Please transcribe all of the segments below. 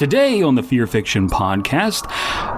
Today on the Fearfic Podcast,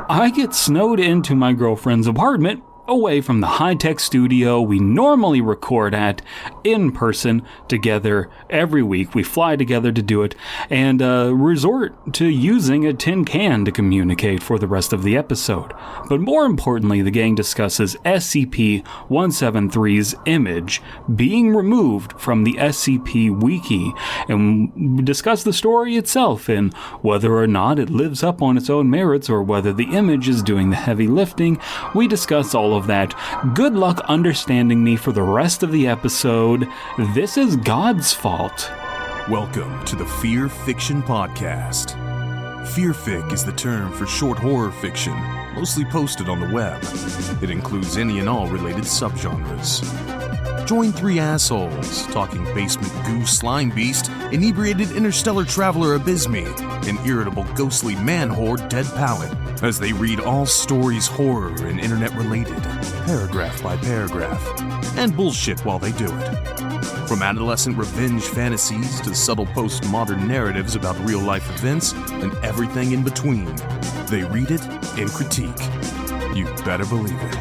I get snowed into my girlfriend's apartment away from the high-tech studio we normally record at in person together every week. We fly together to do it and resort to using a tin can to communicate for the rest of the episode. But more importantly, the gang discusses SCP-173's image being removed from the SCP wiki, and we discuss the story itself and whether or not it lives up on its own merits or whether the image is doing the heavy lifting. We discuss all of that. Good luck understanding me for the rest of the episode. This is God's fault. Welcome to the Fearfic Podcast. Fearfic is the term for short horror fiction, mostly posted on the web. It includes any and all related subgenres. Join three assholes talking basement goo Slimebeast, inebriated interstellar traveler Abysmii, and irritable ghostly man-horde Dead Palette, as they read all stories horror and internet-related, paragraph by paragraph, and bullshit while they do it. From adolescent revenge fantasies to subtle postmodern narratives about real-life events and everything in between, they read it and critique. You better believe it.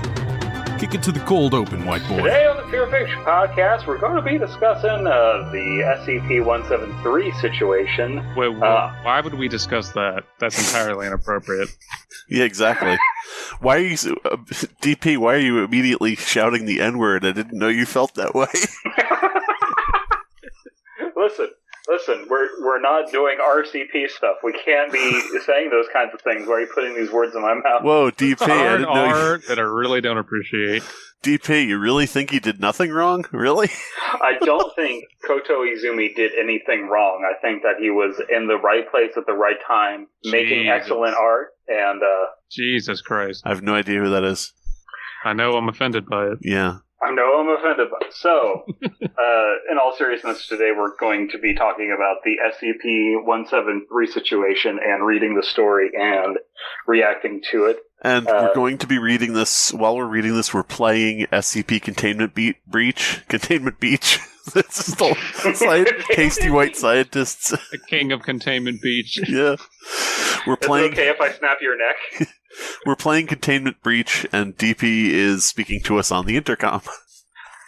Kick it to the cold open, white boy. Today on the Fearfic Podcast, we're going to be discussing the SCP-173 situation. Wait, why would we discuss that? That's entirely inappropriate. Yeah, exactly. Why are you, DP, why are you immediately shouting the N-word? I didn't know you felt that way. Listen, we're not doing RCP stuff. We can't be saying those kinds of things. Why are you putting these words in my mouth? Whoa, DP, I didn't know you... that I really don't appreciate. DP, you really think you did nothing wrong? Really? I don't think Kato Izumi did anything wrong. I think that he was in the right place at the right time, making excellent art, and... Jesus Christ. I have no idea who that is. I know I'm offended by it. Yeah. I know I'm offended by it. So, in all seriousness, today we're going to be talking about the SCP-173 situation and reading the story and reacting to it. And we're going to be reading this, while we're reading this, we're playing SCP Containment Breach. Containment Beach. This is the tasty white scientists. The king of Containment Beach. Yeah. We're playing... Is it okay if I snap your neck? We're playing Containment Breach, and DP is speaking to us on the intercom.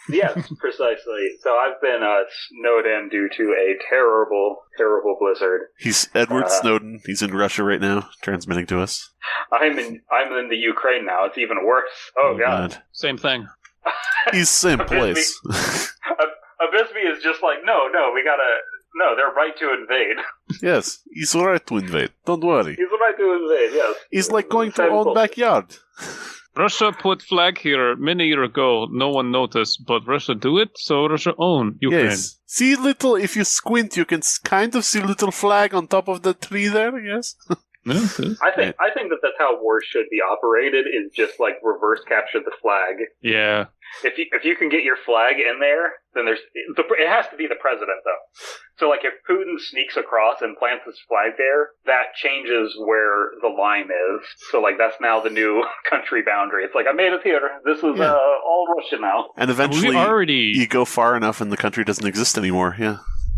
Yes, precisely. So I've been snowed in due to a terrible, terrible blizzard. He's Edward Snowden. He's in Russia right now, transmitting to us. I'm in the Ukraine now. It's even worse. Oh God. Same thing. He's same place. Abysmii is just like, no, they're right to invade. Yes, he's right to invade. Don't worry. He's right to invade, yes. He's like going to own backyard. Russia put flag here many years ago. No one noticed, but Russia do it, so Russia own Ukraine. Yes. See little, if you squint, you can kind of see little flag on top of the tree there, yes? I think that's how wars should be operated, is just like reverse capture the flag. Yeah. If you can get your flag in there, then it has to be the president though. So like if Putin sneaks across and plants his flag there, that changes where the line is. So like that's now the new country boundary. It's like, I made it here. This is all Russia now. And eventually you go far enough and the country doesn't exist anymore. Yeah.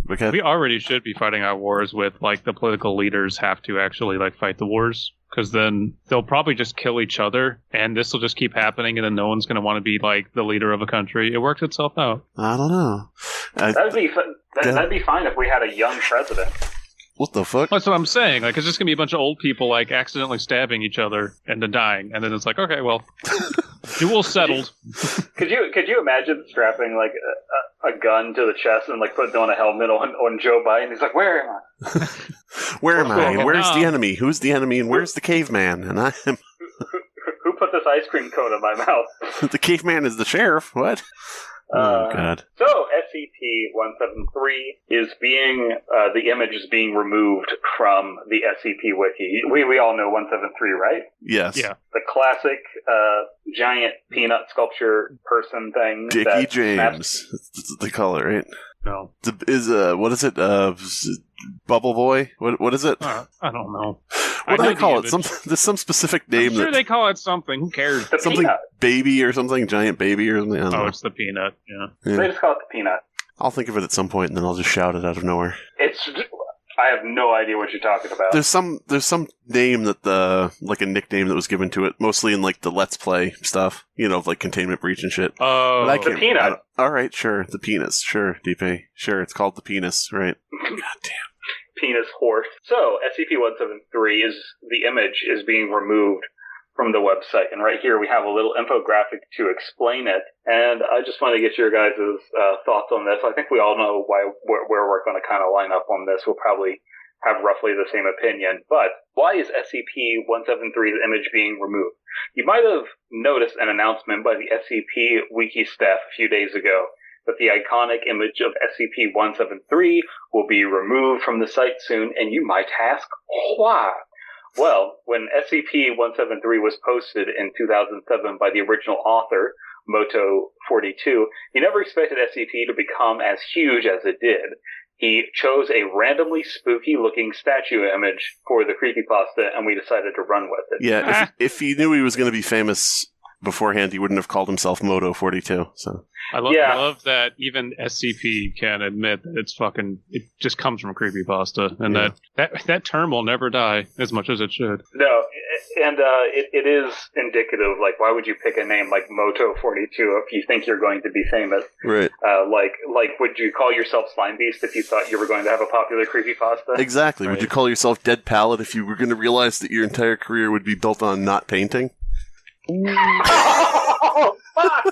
Okay. We already should be fighting our wars with, like, the political leaders have to actually, like, fight the wars. Because then they'll probably just kill each other, and this will just keep happening, and then no one's going to want to be, like, the leader of a country. It works itself out. I don't know. That'd be fine if we had a young president. What the fuck? That's what I'm saying. Like, it's just going to be a bunch of old people, like, accidentally stabbing each other and then dying. And then it's like, okay, well, duel settled. Could you imagine strapping, like, a gun to the chest and, like, putting on a helmet on Joe Biden? He's like, where am I? Where am I? And where's the enemy? Who's the enemy? And where's the caveman? And I am... Who put this ice cream cone in my mouth? The caveman is the sheriff. What? Oh, God. So, SCP-173 is the image is being removed from the SCP wiki. We all know 173, right? Yes. Yeah. The classic giant peanut sculpture person thing. Dickie James. That's the color, right? No. What is it? Bubble Boy? What is it? I don't know. What do they call it? There's some specific name. I'm sure they call it something. Who cares? Something peanut. Baby or something, giant baby or something. I don't know. It's the peanut. Yeah. They just call it the peanut. I'll think of it at some point and then I'll just shout it out of nowhere. It's I have no idea what you're talking about. There's some name that like a nickname that was given to it, mostly in like the Let's Play stuff, like containment breach and shit. Oh, the peanut. Alright, sure, the penis, sure, DP. Sure, it's called the penis, right. God damn. Penis horse. So, SCP-173 the image is being removed from the website, and right here we have a little infographic to explain it, and I just want to get your guys' thoughts on this. I think we all know where we're going to kind of line up on this. We'll probably have roughly the same opinion, but why is SCP-173's image being removed? You might have noticed an announcement by the SCP wiki staff a few days ago that the iconic image of SCP-173 will be removed from the site soon, and you might ask, why? Well, when SCP-173 was posted in 2007 by the original author, Moto42, he never expected SCP to become as huge as it did. He chose a randomly spooky-looking statue image for the creepypasta, and we decided to run with it. Yeah, if he knew he was going to be famous beforehand, he wouldn't have called himself Moto42, so... I love that even SCP can admit that it just comes from creepypasta, and that term will never die as much as it should. No, and it is indicative. Like, why would you pick a name like Moto42 if you think you're going to be famous? Right. Like, would you call yourself Slimebeast if you thought you were going to have a popular creepypasta? Exactly. Right. Would you call yourself Dead Palette if you were going to realize that your entire career would be built on not painting? Oh, fuck!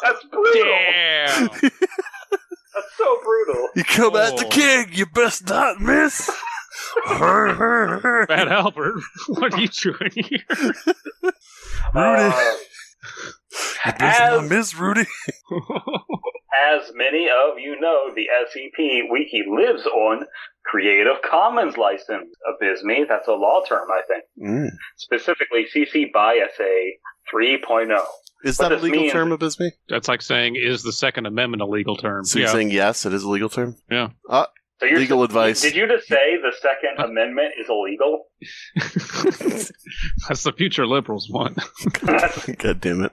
That's brutal. Damn. That's so brutal. You come at the king, you best not miss. Bad Albert, what are you doing here? Rudy. You best not miss, Rudy. As many of you know, the SCP Wiki lives on Creative Commons license. Abysmii, that's a law term, I think. Specifically, CC BY SA 3.0. Is that a legal term, Abysmii? That's like saying, is the Second Amendment a legal term? So you're saying yes, it is a legal term? Yeah. So legal advice. Did you just say the Second Amendment is illegal? That's the future liberals want. God damn it.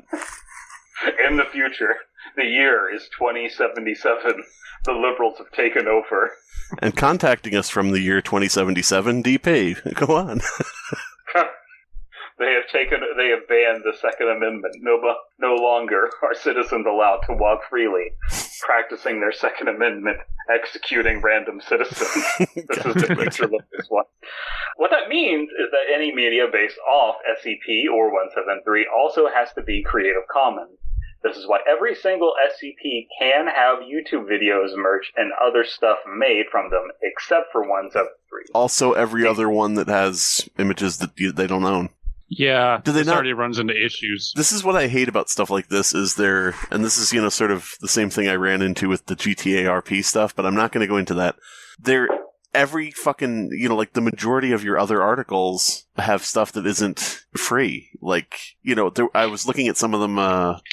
In the future, the year is 2077. The liberals have taken over. And contacting us from the year 2077, DP. Go on. They have banned the Second Amendment. No longer are citizens allowed to walk freely, practicing their Second Amendment, executing random citizens. This is the future of this one. What that means is that any media based off SCP or 173 also has to be Creative Commons. This is why every single SCP can have YouTube videos, merch, and other stuff made from them, except for 173. Also, every other one that has images that they don't own. Yeah, this already runs into issues. This is what I hate about stuff like this, and this is, sort of the same thing I ran into with the GTA RP stuff, but I'm not going to go into that. Every fucking, like the majority of your other articles have stuff that isn't free. Like, I was looking at some of them,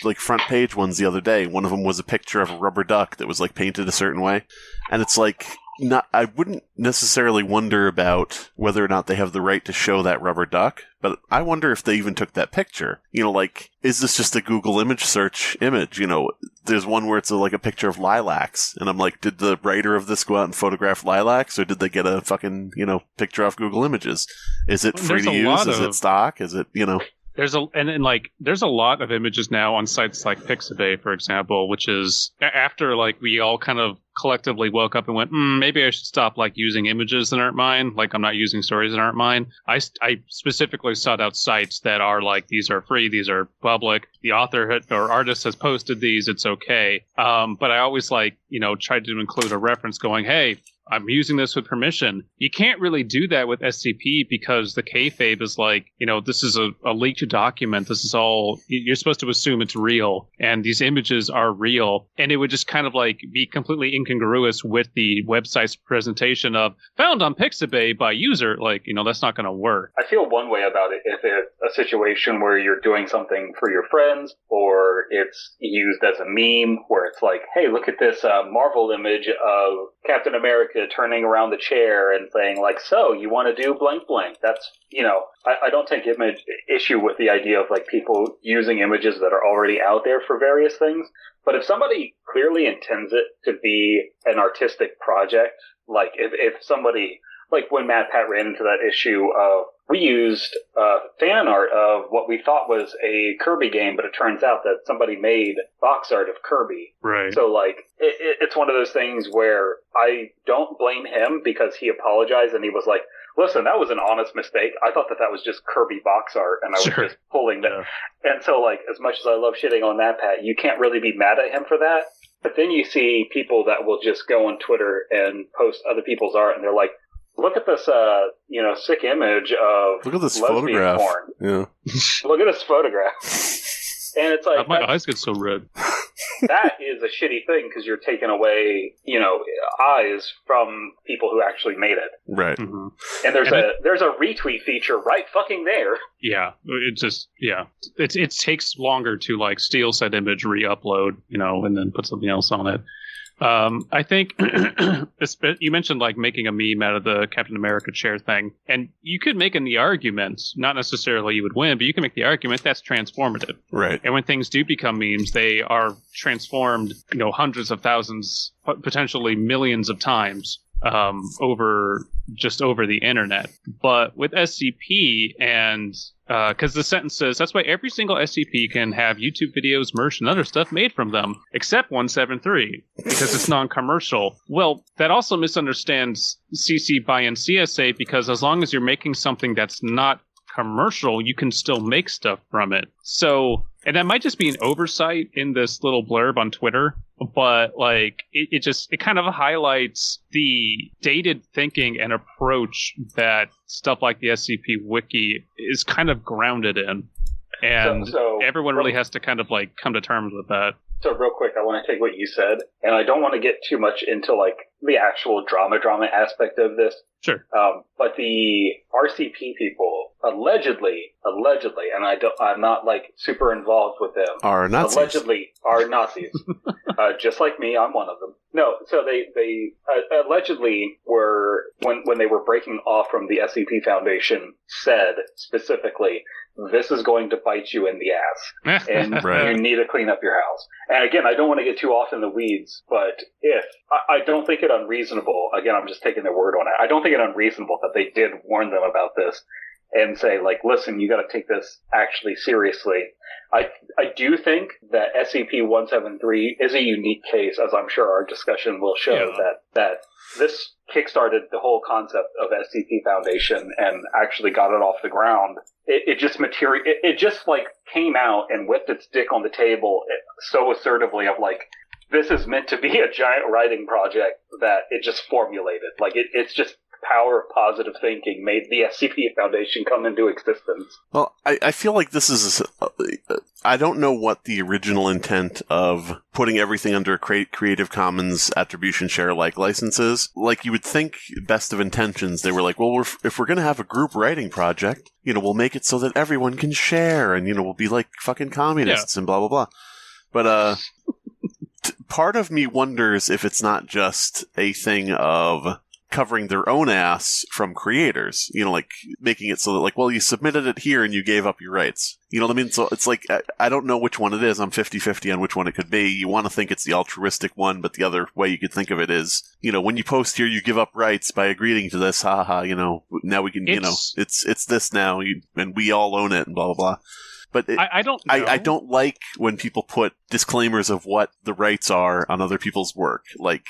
like front page ones the other day. One of them was a picture of a rubber duck that was like painted a certain way. And it's like, I wouldn't necessarily wonder about whether or not they have the right to show that rubber duck, but I wonder if they even took that picture. Is this just a Google image search image? There's one where it's like a picture of lilacs, and I'm like, did the writer of this go out and photograph lilacs, or did they get a fucking, picture off Google Images? Is it free to use? Is it stock? Is it, There's a lot of images now on sites like Pixabay, for example, which is after we all kind of collectively woke up and went, maybe I should stop using images that aren't mine. I'm not using stories that aren't mine. I specifically sought out sites that are these are free, these are public. The author or artist has posted these, it's okay. But I always tried to include a reference going, hey, I'm using this with permission. You can't really do that with SCP because the kayfabe is this is a leaked document. This is all, you're supposed to assume it's real. And these images are real. And it would just kind of be completely incongruous with the website's presentation of found on Pixabay by user. That's not going to work. I feel one way about it if it's a situation where you're doing something for your friends, or it's used as a meme where it's hey, look at this Marvel image of Captain America turning around the chair and saying so you want to do blank blank. That's, I don't take issue with the idea of people using images that are already out there for various things. But if somebody clearly intends it to be an artistic project Like, if somebody, like when MatPat ran into that issue of, we used fan art of what we thought was a Kirby game, but it turns out that somebody made box art of Kirby. Right. So, like, it's one of those things where I don't blame him because he apologized and he was like, listen, that was an honest mistake. I thought that was just Kirby box art, and I was just pulling that. Yeah. And so, like, as much as I love shitting on MatPat, you can't really be mad at him for that. But then you see people that will just go on Twitter and post other people's art, and they're like, look at this, sick image of look at this lesbian photograph. porn. Yeah. Look at this photograph. And it's like, my eyes get so red. That is a shitty thing because you're taking away, eyes from people who actually made it. Right. Mm-hmm. And there's a retweet feature right fucking there. Yeah. It takes longer to like steal said image, re-upload, and then put something else on it. I think you mentioned like making a meme out of the Captain America chair thing, and you could make in the argument, not necessarily you would win, but you can make the argument that's transformative. Right. And when things do become memes, they are transformed, hundreds of thousands, potentially millions of times over the internet. But with SCP and because the sentence says that's why every single SCP can have YouTube videos, merch, and other stuff made from them, except 173, because it's non-commercial. Well, that also misunderstands CC BY and CSA, because as long as you're making something that's not commercial, you can still make stuff from it. So, and that might just be an oversight in this little blurb on Twitter, but like it kind of highlights the dated thinking and approach that stuff like the SCP wiki is kind of grounded in, and so everyone really has to kind of like come to terms with that. So real quick, I want to take what you said, and I don't want to get too much into like the actual drama aspect of this. Sure. But the RCP people allegedly, and I'm not like super involved with them. Are Nazis. Allegedly are Nazis. Just like me, I'm one of them. No, so they allegedly were, when they were breaking off from the SCP Foundation, said specifically, this is going to bite you in the ass, and right. You need to clean up your house. And again, I don't want to get too off in the weeds, but I don't think it unreasonable, again, I'm just taking their word on it, I don't think it unreasonable that they did warn them about this and say, like, listen, you got to take this actually seriously. I do think that SCP-173 is a unique case, as I'm sure our discussion will show, that this kickstarted the whole concept of SCP Foundation and actually got it off the ground. It just like came out and whipped its dick on the table so assertively of like, this is meant to be a giant writing project that it just formulated. Like it's just power of positive thinking made the SCP Foundation come into existence. Well, I feel like this is... I don't know what the original intent of putting everything under a Creative Commons attribution share-like license is. Like, you would think, best of intentions, they were like, well, if we're going to have a group writing project, we'll make it so that everyone can share, and, we'll be like fucking communists and blah, blah, blah. But, part of me wonders if it's not just a thing of covering their own ass from creators, like making it so that like, well, you submitted it here and you gave up your rights. You know what I mean? So it's like, I don't know which one it is. I'm 50-50 on which one it could be. You want to think it's the altruistic one, but the other way you could think of it is, when you post here, you give up rights by agreeing to this, haha, now we can, it's this now, and we all own it and blah, blah, blah. But I don't know. I don't like when people put disclaimers of what the rights are on other people's work. Like,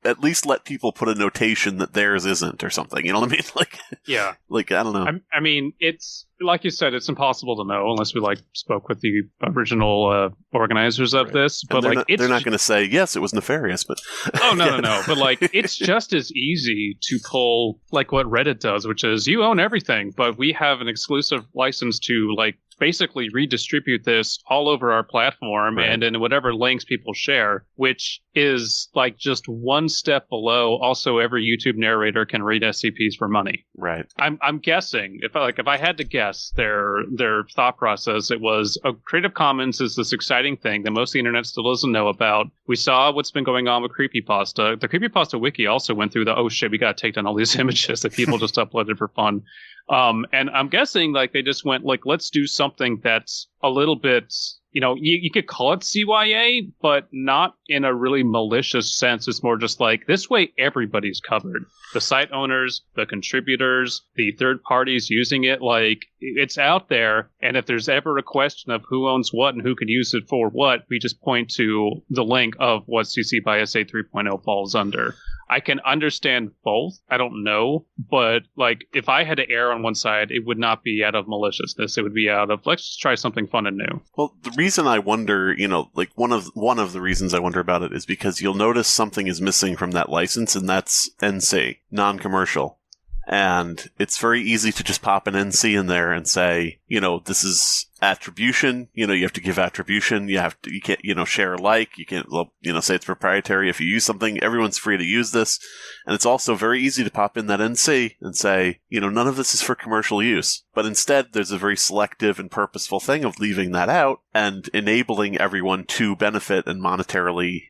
at least let people put a notation that theirs isn't or something. You know what I mean? Like, yeah. Like, I don't know. I mean, it's, like you said, it's impossible to know unless we, spoke with the original organizers of this. But, they're not going to say, yes, it was nefarious, but... Oh, no. But, it's just as easy to pull, what Reddit does, which is, you own everything, but we have an exclusive license to, basically redistribute this all over our platform and in whatever links people share, which is just one step below. Also, every YouTube narrator can read SCPs for money. Right. I'm guessing if I had to guess their thought process, it was Creative Commons is this exciting thing that most of the internet still doesn't know about. We saw what's been going on with creepypasta. The creepypasta wiki also went through oh shit, we got to take down all these images that people just uploaded for fun. And I'm guessing they just went let's do something that's a little bit you could call it CYA, but not in a really malicious sense. It's more just like, this way everybody's covered. The site owners, the contributors, the third parties using it, like, it's out there. And if there's ever a question of who owns what and who could use it for what, we just point to the link of what CC by SA 3.0 falls under. I can understand both. I don't know. But, like, if I had to err on one side, it would not be out of maliciousness. It would be out of, let's just try something fun and new. Well, the reason I wonder, like, one of the reasons I wonder about it is because you'll notice something is missing from that license, and that's NC, non-commercial. And it's very easy to just pop an NC in there and say, this is attribution. You have to give attribution. You can't, share alike. You can't, say it's proprietary. If you use something, everyone's free to use this. And it's also very easy to pop in that NC and say, none of this is for commercial use. But instead, there's a very selective and purposeful thing of leaving that out and enabling everyone to benefit and monetarily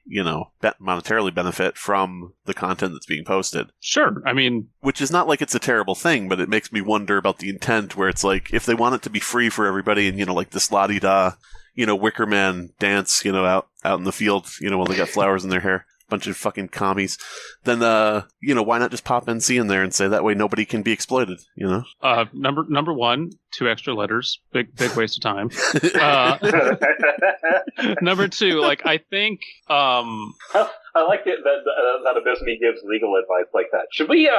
benefit from the content that's being posted. Sure. I mean, which is not like it's a terrible thing, but it makes me wonder about the intent, where it's like, if they want it to be free for everybody and, like this la-di-da, Wicker Man dance, out in the field, while they got flowers in their hair, bunch of fucking commies, then, why not just pop NC in there and say that way nobody can be exploited, Number one, 2 extra letters, big waste of time. Number 2, like, I think, I like it that Abysmii gives legal advice like that. Should we,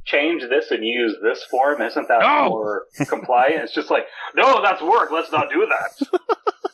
change this and use this form? Isn't that more compliant? It's just like, no, that's work. Let's not do that.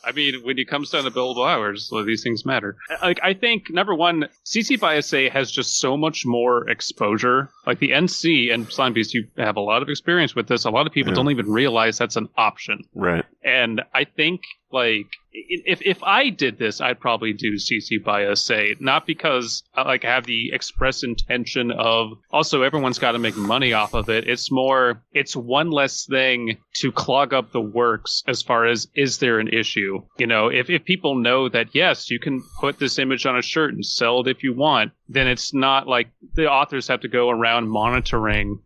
I mean, when it comes down to billable hours, these things matter. Like, I think, number one, CC by SA has just so much more exposure. Like, the NC and Slimebeast, you have a lot of experience with this. A lot of people don't even realize that's an option. Right. And I think, like, if I did this, I'd probably do CC by SA, not because I have the express intention of also everyone's got to make money off of it. It's more, it's one less thing to clog up the works as far as, is there an issue? If people know that, yes, you can put this image on a shirt and sell it if you want, then it's not like the authors have to go around monitoring,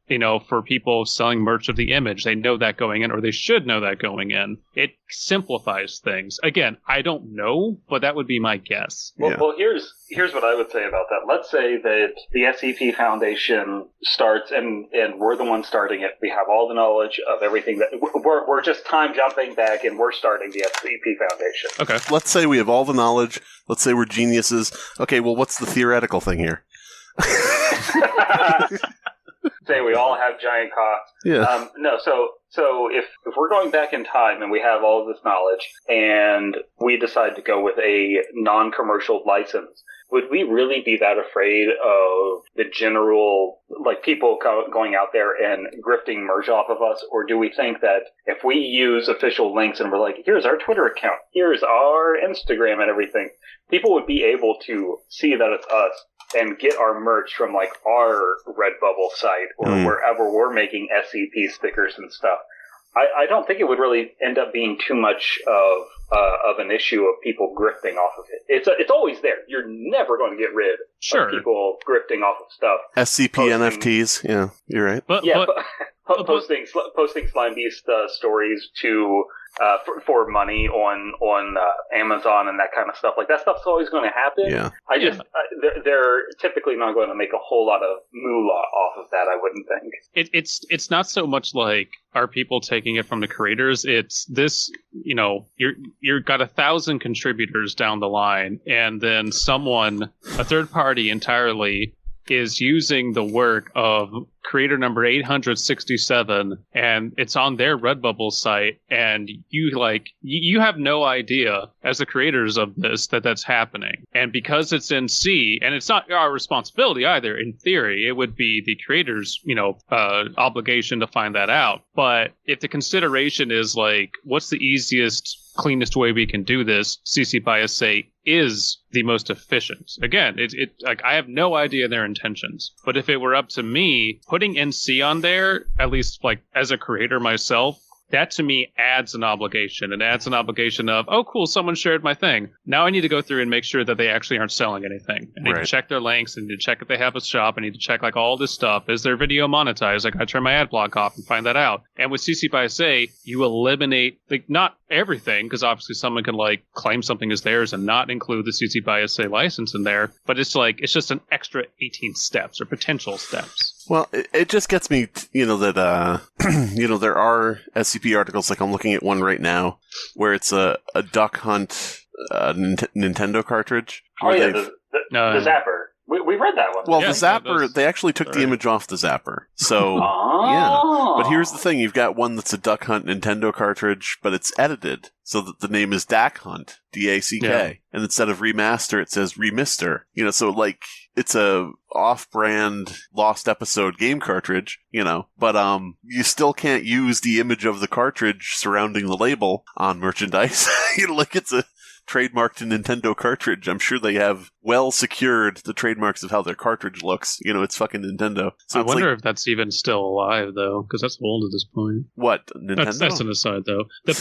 for people selling merch of the image. They know that going in, or they should know that going in. It simplifies things. Again, I don't know, but that would be my guess. Well, here's what I would say about that. Let's say that the SCP Foundation starts, and we're the ones starting it. We have all the knowledge of everything. That we're just time jumping back, and we're starting the SCP Foundation. Okay. Let's say we have all the knowledge. Let's say we're geniuses. Okay, well, what's the theoretical thing here? Say we all have giant cocks. Yeah. No, so if we're going back in time and we have all of this knowledge and we decide to go with a non-commercial license, would we really be that afraid of the general, like, people going out there and grifting merch off of us? Or do we think that if we use official links and we're like, here's our Twitter account, here's our Instagram and everything, people would be able to see that it's us and get our merch from, like, our Redbubble site or wherever we're making SCP stickers and stuff? I don't think it would really end up being too much of an issue of people grifting off of it. It's always there. You're never going to get rid of people grifting off of stuff. SCP NFTs, yeah, you're right. Posting Slimebeast stories to for money on Amazon and that kind of stuff. Like, that stuff's always going to happen. Yeah. They're typically not going to make a whole lot of moolah off of that, I wouldn't think. It's not so much like, are people taking it from the creators? It's this, you've got 1,000 contributors down the line, and then a third party entirely, is using the work of creator number 867, and it's on their Redbubble site, and you have no idea as the creators of this that's happening. And because it's in C, and it's not our responsibility either, in theory, it would be the creators, obligation to find that out. But if the consideration is like, what's the easiest, cleanest way we can do this, CC by SA is the most efficient. Again, I have no idea their intentions. But if it were up to me, putting NC on there, at least like as a creator myself, that to me adds an obligation. It adds an obligation of, oh, cool, someone shared my thing. Now I need to go through and make sure that they actually aren't selling anything. I need to check their links. I need to check if they have a shop. I need to check like all this stuff. Is their video monetized? I got to turn my ad block off and find that out. And with CC by SA, you eliminate, like, not everything, because obviously someone can, like, claim something is theirs and not include the CC by SA license in there, but it's like, it's just an extra 18 steps or potential steps. Well, it just gets me, that, there are SCP articles, like I'm looking at one right now, where it's a Duck Hunt Nintendo cartridge. Oh, yeah, the Zapper. We read that one. Well, the Zapper, they actually took the image off the Zapper. So, yeah. But here's the thing. You've got one that's a Duck Hunt Nintendo cartridge, but it's edited so that the name is Dak Hunt, DACK. Yeah. And instead of remaster, it says remister. So, like, it's a off-brand lost episode game cartridge, but you still can't use the image of the cartridge surrounding the label on merchandise. Like it's a trademarked Nintendo cartridge. I'm sure they have well secured the trademarks of how their cartridge looks. It's fucking Nintendo. So I wonder if that's even still alive, though, because that's old at this point. What, Nintendo? That's an aside, though. The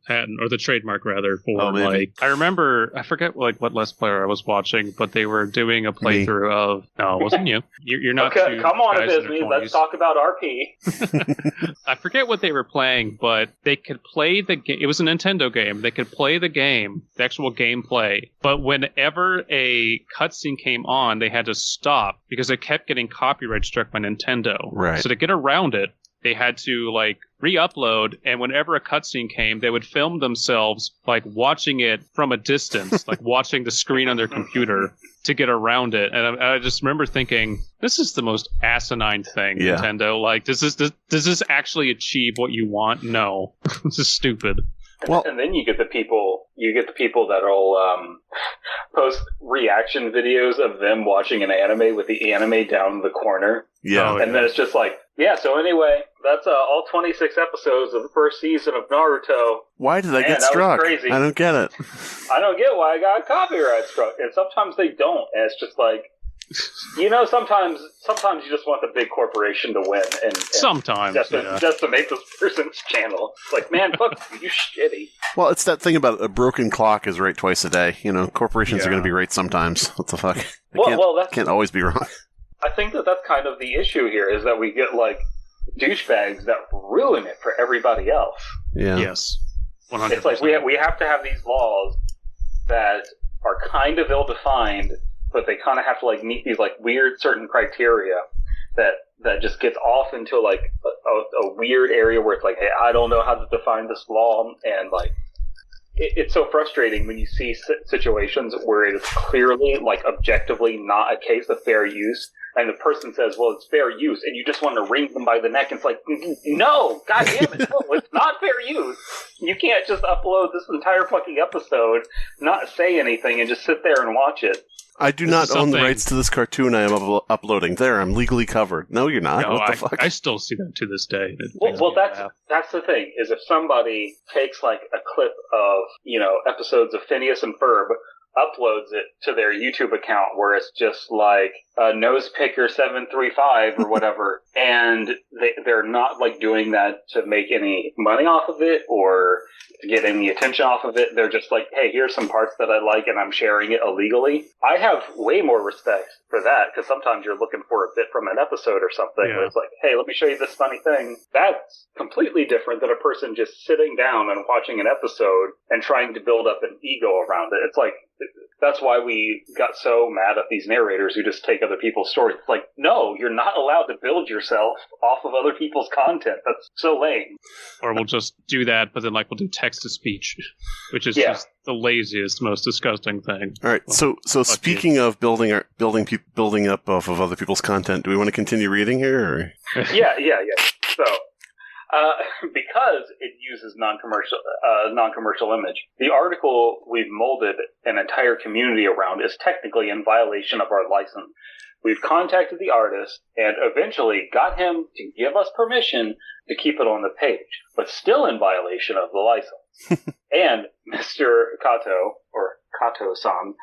patent, or the trademark, rather, for, like... I remember, I forget, like, what Let's Player I was watching, but they were doing a playthrough of... No, it wasn't you. You're not okay, come on, Abysmii. Let's talk about RP. I forget what they were playing, but they could play the game. It was a Nintendo game. They could play the game, the actual gameplay, but whenever a cutscene came on, they had to stop because it kept getting copyright struck by Nintendo. Right. So to get around it, they had to, like, re-upload, and whenever a cutscene came, they would film themselves, like, watching it from a distance, like, watching the screen on their computer to get around it. And I just remember thinking, this is the most asinine thing, Nintendo. Like, does this actually achieve what you want? No. This is stupid. Well, and then you get the people that'll post reaction videos of them watching an anime with the anime down in the corner. Yeah. And then it's just like, so anyway, that's all 26 episodes of the first season of Naruto. Why did I get struck? I don't get it. I don't get why I got copyright struck. And sometimes they don't. And it's just like, sometimes you just want the big corporation to win, and sometimes just to make this person's channel. It's like, man, fuck you, shitty. Well, it's that thing about a broken clock is right twice a day. Corporations are going to be right sometimes. What the fuck? That can't always be wrong. I think that's kind of the issue here, is that we get like douchebags that ruin it for everybody else. Yeah. Yes. 100%. It's like we have to have these laws that are kind of ill-defined, but they kind of have to like meet these like weird certain criteria that just gets off into like a weird area where it's like, hey, I don't know how to define this law, and like it's so frustrating when you see situations where it is clearly like objectively not a case of fair use, and the person says, well, it's fair use, and you just want to wring them by the neck. And it's like, no, god damn it, no, it's not fair use. You can't just upload this entire fucking episode, not say anything, and just sit there and watch it. I do not own the rights to this cartoon I am uploading. There, I'm legally covered. No, you're not. No, what the fuck? I still see that to this day. Well, that's the thing, is if somebody takes like a clip of, episodes of Phineas and Ferb, uploads it to their YouTube account where it's just like Nosepicker 735 or whatever, and they're not like doing that to make any money off of it or to get any attention off of it. They're just like, hey, here's some parts that I like and I'm sharing it illegally. I have way more respect for that, because sometimes you're looking for a bit from an episode or something where it's like, hey, let me show you this funny thing. That's completely different than a person just sitting down and watching an episode and trying to build up an ego around it. It's like, that's why we got so mad at these narrators who just take other people's stories. It's like, no, you're not allowed to build yourself off of other people's content. That's so lame. Or we'll just do that, but then we'll do text-to-speech, which is just the laziest, most disgusting thing. All right, so speaking of building up off of other people's content, do we want to continue reading here? Or? Yeah. So, because it uses non-commercial image, the article we've molded an entire community around is technically in violation of our license. We've contacted the artist and eventually got him to give us permission to keep it on the page, but still in violation of the license. And Mr. Kato, or Kato-san,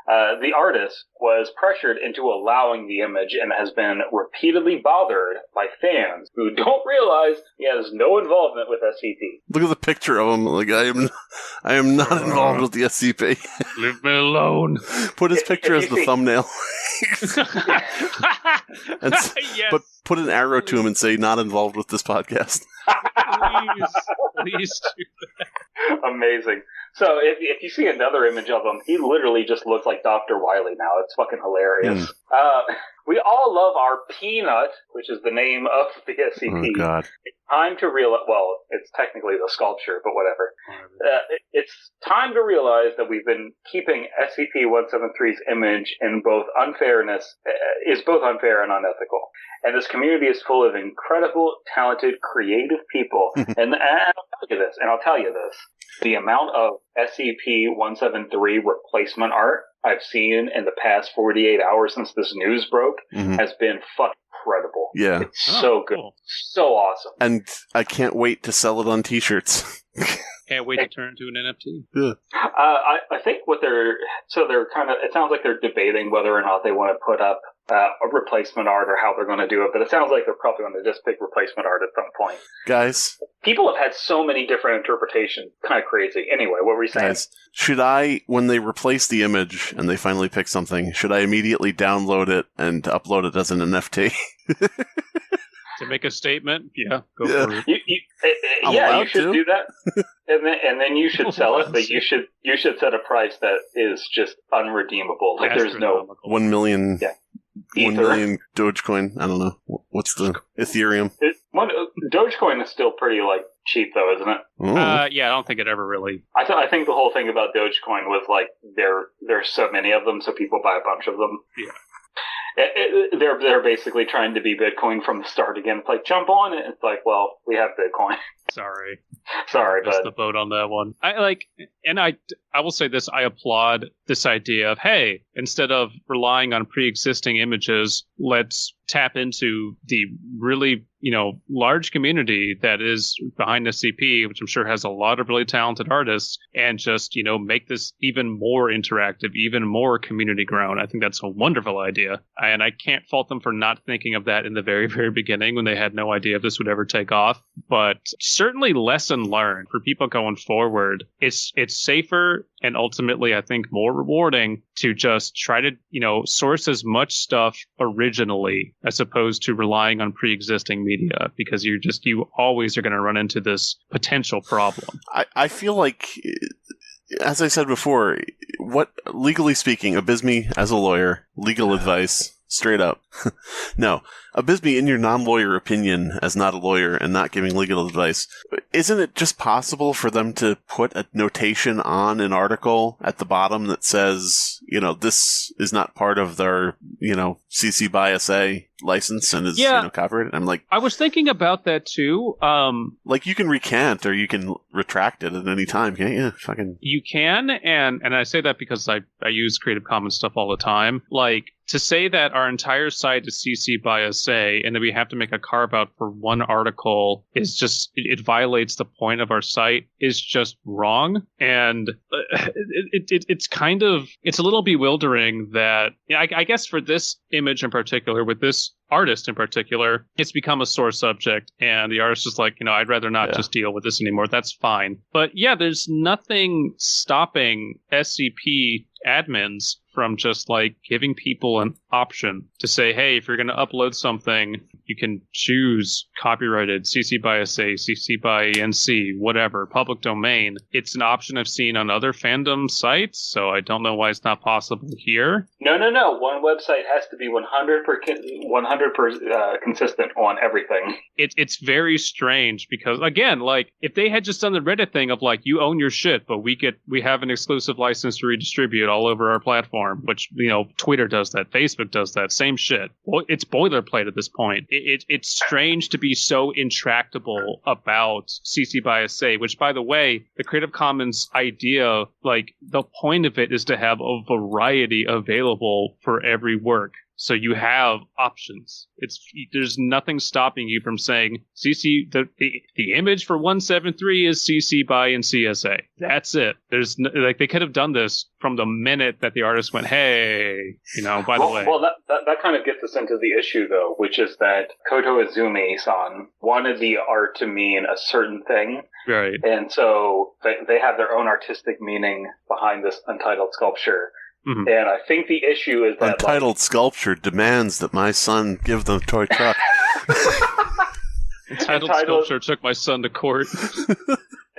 the artist, was pressured into allowing the image and has been repeatedly bothered by fans who don't realize he has no involvement with SCP. Look at the picture of him. Like, I am not involved with the SCP. Leave me alone. Put his picture as the thumbnail. But put an arrow to him and say, not involved with this podcast. Please do that. Amazing. So if you see another image of him, he literally just looks like Dr. Wily now. It's fucking hilarious. We all love our Peanut, which is the name of the SCP. Oh, God. It's time to realize, well, it's technically the sculpture, but whatever. It's time to realize that we've been keeping SCP-173's image in both unfairness, is both unfair and unethical. And this community is full of incredible, talented, creative people. And I'll tell you this, the amount of SCP-173 replacement art I've seen in the past 48 hours since this news broke has been fucking incredible. Yeah. It's so good. Cool. So awesome. And I can't wait to sell it on t-shirts. Can't wait to turn to an NFT. Yeah. I think they're kind of, it sounds like they're debating whether or not they want to put up a replacement art or how they're going to do it, but it sounds like they're probably going to just pick replacement art at some point. Guys. People have had so many different interpretations. Kind of crazy. Anyway, what were you saying? Guys, should I, when they replace the image and they finally pick something, should I immediately download it and upload it as an NFT? To make a statement? Yeah, go for it. You should do that, and then you should sell it. But you should set a price that is just unredeemable. Like there's no 1 million. Yeah. 1 million Dogecoin. I don't know. What's the Ethereum? Dogecoin is still pretty cheap though, isn't it? Yeah, I don't think it ever really. I think the whole thing about Dogecoin was there's so many of them, so people buy a bunch of them. Yeah. They're basically trying to be Bitcoin from the start again. It's like, jump on it. It's like, well, we have Bitcoin. Sorry, but the boat on that one. I will say this: I applaud this idea of, hey, instead of relying on pre-existing images, let's tap into the really, large community that is behind SCP, which I'm sure has a lot of really talented artists, and just, make this even more interactive, even more community grown. I think that's a wonderful idea. And I can't fault them for not thinking of that in the very, very beginning when they had no idea if this would ever take off. But certainly lesson learned for people going forward. It's safer and ultimately, I think, more rewarding to just try to, source as much stuff originally as opposed to relying on pre-existing media, because you always are going to run into this potential problem. I feel like, as I said before, legally speaking, Abysmii, as a lawyer, legal advice, straight up. No. Abysmii, in your non-lawyer opinion, as not a lawyer and not giving legal advice, isn't it just possible for them to put a notation on an article at the bottom that says, this is not part of their, CC by SA license and is, copyrighted? I'm like... I was thinking about that too. You can recant or you can retract it at any time, can't you? You can, and I say that because I use Creative Commons stuff all the time. To say that our entire site is CC by SA and that we have to make a carve out for one article is just, it violates the point of our site, is just wrong. And it's kind of, it's a little bewildering that, I guess for this image in particular, with this artist in particular, it's become a sore subject, and the artist is like, I'd rather not just deal with this anymore. That's fine. But yeah, there's nothing stopping SCP admins from just giving people an option to say, hey, if you're going to upload something, you can choose copyrighted, CC by SA, CC by NC, whatever, public domain. It's an option I've seen on other fandom sites, so I don't know why it's not possible here. No. One website has to be 100% consistent on everything. It's very strange because, again, if they had just done the Reddit thing of you own your shit, but we have an exclusive license to redistribute all over our platform, which, Twitter does that, Facebook does that, same shit. It's boilerplate at this point. It's strange to be so intractable about CC by SA, which, by the way, the Creative Commons idea, the point of it is to have a variety available for every work. So you have options. There's nothing stopping you from saying CC. The image for 173 is CC by and CSA. That's it. There's they could have done this from the minute that the artist went, hey, by the way. Well, that kind of gets us into the issue though, which is that Kato Izumi-san wanted the art to mean a certain thing. Right. And so they have their own artistic meaning behind this Untitled sculpture. Mm-hmm. And I think the issue is that Untitled sculpture demands that my son give them toy truck. Entitled Sculpture took my son to court.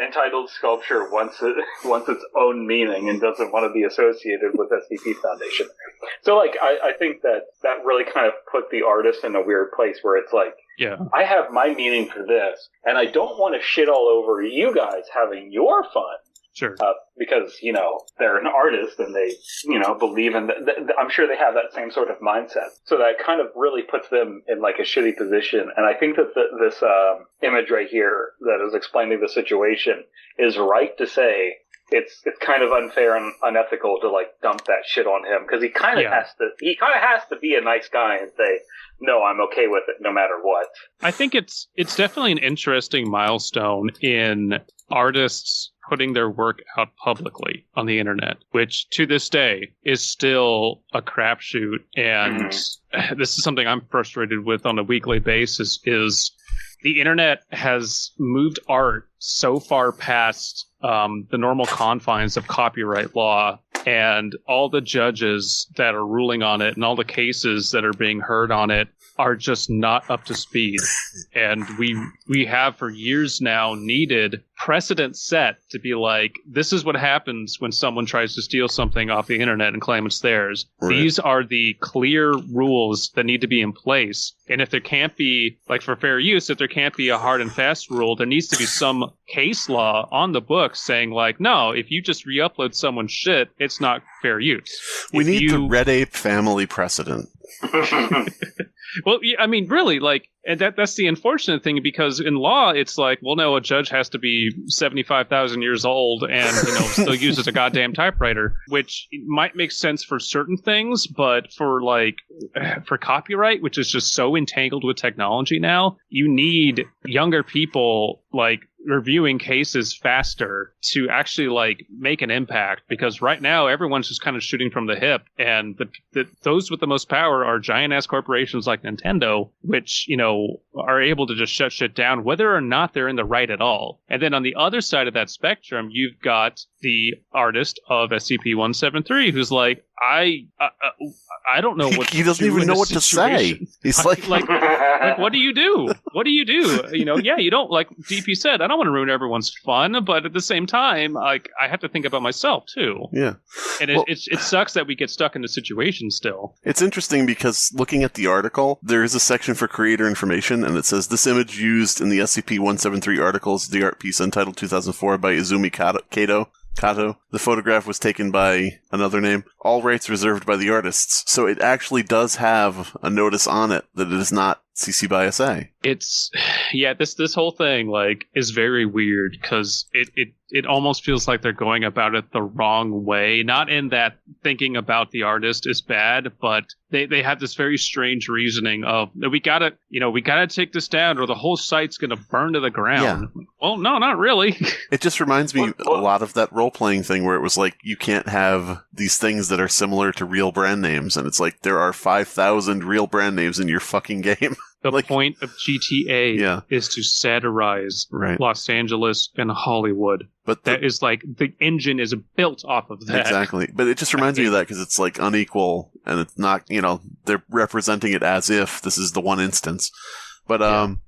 Entitled Sculpture wants its own meaning and doesn't want to be associated with SCP Foundation. So, like, I think that really kind of put the artist in a weird place where it's like, yeah, I have my meaning for this, and I don't want to shit all over you guys having your fun. Sure. Because, they're an artist and they, believe in I'm sure they have that same sort of mindset. So that kind of really puts them in like a shitty position. And I think that this image right here that is explaining the situation is right to say it's kind of unfair and unethical to like dump that shit on him, because he kind of has to be a nice guy and say, no, I'm okay with it no matter what. I think it's definitely an interesting milestone in artists putting their work out publicly on the internet, which to this day is still a crapshoot. And this is something I'm frustrated with on a weekly basis, is the internet has moved art so far past the normal confines of copyright law, and all the judges that are ruling on it and all the cases that are being heard on it are just not up to speed. And we have for years now needed precedent set to be like, this is what happens when someone tries to steal something off the internet and claim it's theirs. Right. These are the clear rules that need to be in place. And if there can't be, like for fair use, if there can't be a hard and fast rule, there needs to be some case law on the books saying like, no, if you just re-upload someone's shit, it's not fair use. We need the Red Ape family precedent. Well, I mean, really, like, and that's the unfortunate thing, because in law, it's like, well, no, a judge has to be 75,000 years old and, still uses a goddamn typewriter, which might make sense for certain things, but for copyright, which is just so entangled with technology now, you need younger people, like, reviewing cases faster to actually like make an impact, because right now everyone's just kind of shooting from the hip, and those with the most power are giant ass corporations like Nintendo, which are able to just shut shit down whether or not they're in the right at all. And then on the other side of that spectrum, you've got the artist of SCP-173 who's like, I don't know what he doesn't even know what to say. He's like, what do you do? What do you do? Yeah, you don't, like DP said, I don't want to ruin everyone's fun, but at the same time, like, I have to think about myself too. Yeah. And it sucks that we get stuck in the situation still. It's interesting because looking at the article, there is a section for creator information, and it says this image used in the SCP-173 article is the art piece Untitled 2004 by Izumi Kato. The photograph was taken by another name. All rights reserved by the artists. So it actually does have a notice on it that it is not CC by SA. This whole thing like is very weird, because it almost feels like they're going about it the wrong way. Not in that thinking about the artist is bad, but they have this very strange reasoning of we gotta take this down or the whole site's gonna burn to the ground. Yeah. Well, no, not really. It just reminds me a lot of that role-playing thing where it was like, you can't have these things that are similar to real brand names, and it's like, there are 5,000 real brand names in your fucking game. The point of GTA is to satirize Los Angeles and Hollywood. But that is like, the engine is built off of that. Exactly. But it just reminds me of that because it's like unequal, and it's not, they're representing it as if this is the one instance. But,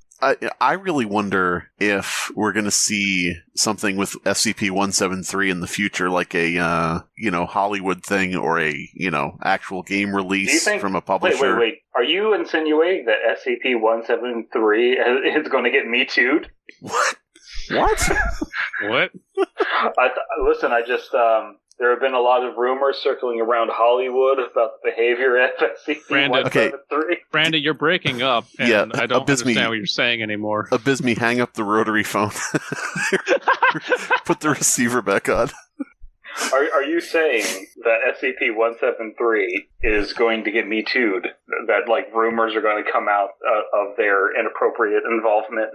I really wonder if we're going to see something with SCP-173 in the future, like a, Hollywood thing, or a, actual game release from a publisher. Wait. Are you insinuating that SCP-173 is going to get Me Too'd? What? What? Listen, there have been a lot of rumors circling around Hollywood about the behavior at SCP-173. Brandon, you're breaking up, and I don't understand what you're saying anymore. Abysmii, hang up the rotary phone. Put the receiver back on. Are you saying that SCP-173 is going to get Me Too'd? That, like, rumors are going to come out of their inappropriate involvement?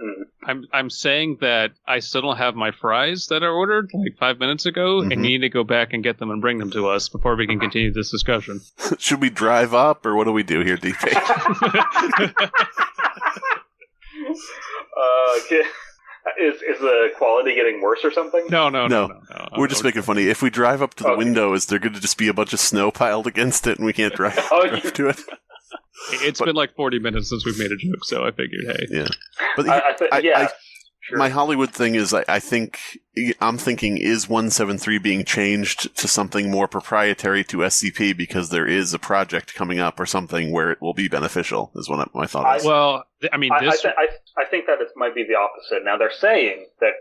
I'm saying that I still don't have my fries that I ordered, like, 5 minutes ago, and you need to go back and get them and bring them to us before we can continue this discussion. Should we drive up, or what do we do here, DP? Is the quality getting worse or something? No. We're just making funny. If we drive up to the window, is there going to just be a bunch of snow piled against it and we can't drive to it? It's been like 40 minutes since we've made a joke, so I figured, hey. Yeah. But Sure. my Hollywood thing is I'm thinking, is 173 being changed to something more proprietary to SCP because there is a project coming up or something where it will be beneficial, is what my thought is. Well, I mean, this... I think that it might be the opposite. Now, they're saying that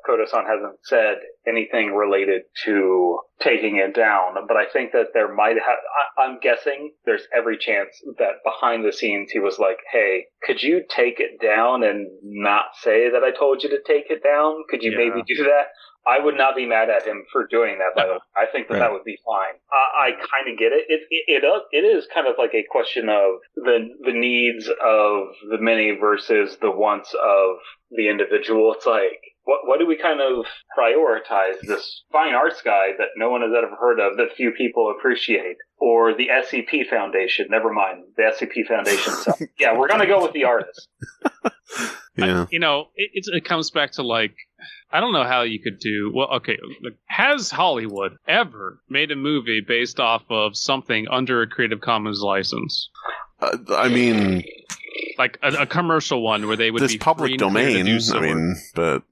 Koto-san hasn't said anything related to taking it down, but I think that there might have... I'm guessing there's every chance that behind the scenes he was like, hey, could you take it down and not say that I told you to take it down? Could you maybe do that? I would not be mad at him for doing that, by the way. I think that would be fine. I kind of get it. It is kind of like a question of the needs of the many versus the wants of the individual. It's like, what do we kind of prioritize? This fine arts guy that no one has ever heard of, that few people appreciate, or the SCP Foundation? Never mind, the SCP Foundation. So, yeah, we're going to go with the artist. Yeah. It comes back to, like, I don't know how you could do... Well, okay, has Hollywood ever made a movie based off of something under a Creative Commons license? I mean... Like a commercial one where they would this be public free domain. To do so. I mean, but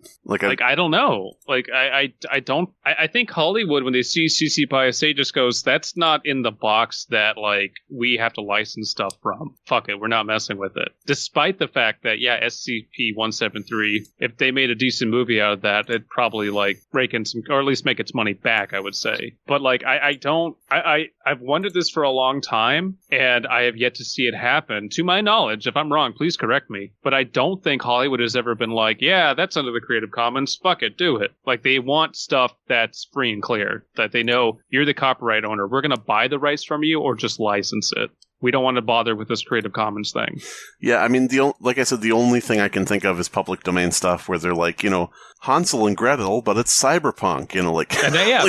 I don't know. Like I don't. I think Hollywood, when they see CC by SA, just goes, "That's not in the box that like we have to license stuff from. Fuck it, we're not messing with it." Despite the fact that SCP-173, if they made a decent movie out of that, it'd probably like rake in some, or at least make its money back, I would say. But like I've wondered this for a long time, and I have yet to see it happen. To my knowledge, if I'm wrong, please correct me, but I don't think Hollywood has ever been like, yeah, that's under the Creative Commons, fuck it, do it. Like, they want stuff that's free and clear, that they know you're the copyright owner, we're going to buy the rights from you or just license it. We don't want to bother with this Creative Commons thing. Yeah, I mean, like I said, the only thing I can think of is public domain stuff where they're like, Hansel and Gretel, but it's cyberpunk, like,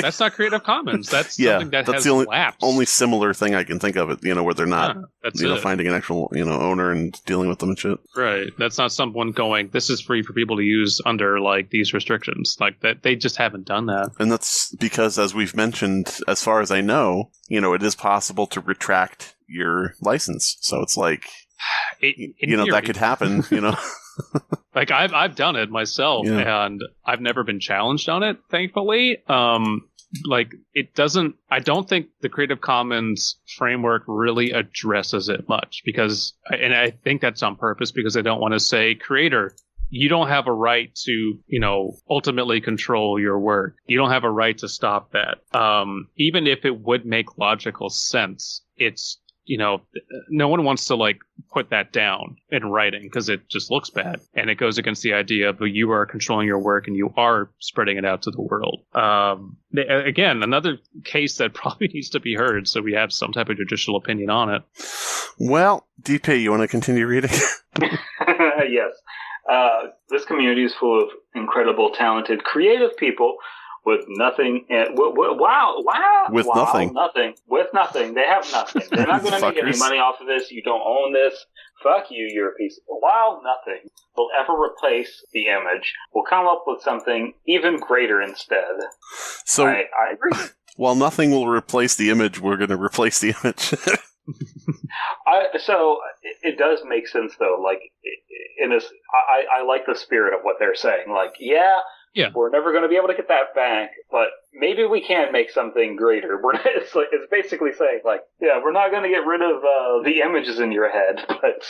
that's not Creative Commons. That's something that has lapsed. Only similar thing I can think of it, where they're not, finding an actual, owner and dealing with them and shit. Right. That's not someone going, this is free for people to use under, like, these restrictions. Like, that they just haven't done that. And that's because, as we've mentioned, as far as I know, it is possible to retract your license. So it's like, theory, that could happen, Like, I've done it myself, and I've never been challenged on it, thankfully. Like, it doesn't... I don't think the Creative Commons framework really addresses it much, because... And I think that's on purpose, because they don't want to say, creator, you don't have a right to, ultimately control your work. You don't have a right to stop that. Even if it would make logical sense, it's... no one wants to like put that down in writing because it just looks bad, and it goes against the idea of you are controlling your work and you are spreading it out to the world. Again, another case that probably needs to be heard, so we have some type of judicial opinion on it. Well, DP, you want to continue reading? Yes. This community is full of incredible, talented, creative people with nothing. With nothing. They have nothing. They're not going to make any money off of this. You don't own this. Fuck you. You're a piece of... nothing will ever replace the image. We'll come up with something even greater instead. So, I agree. While nothing will replace the image, we're going to replace the image. So it does make sense, though. Like, I like the spirit of what they're saying. Like, yeah, we're never going to be able to get that back, but maybe we can make something greater. It's basically saying, like, yeah, we're not going to get rid of the images in your head, but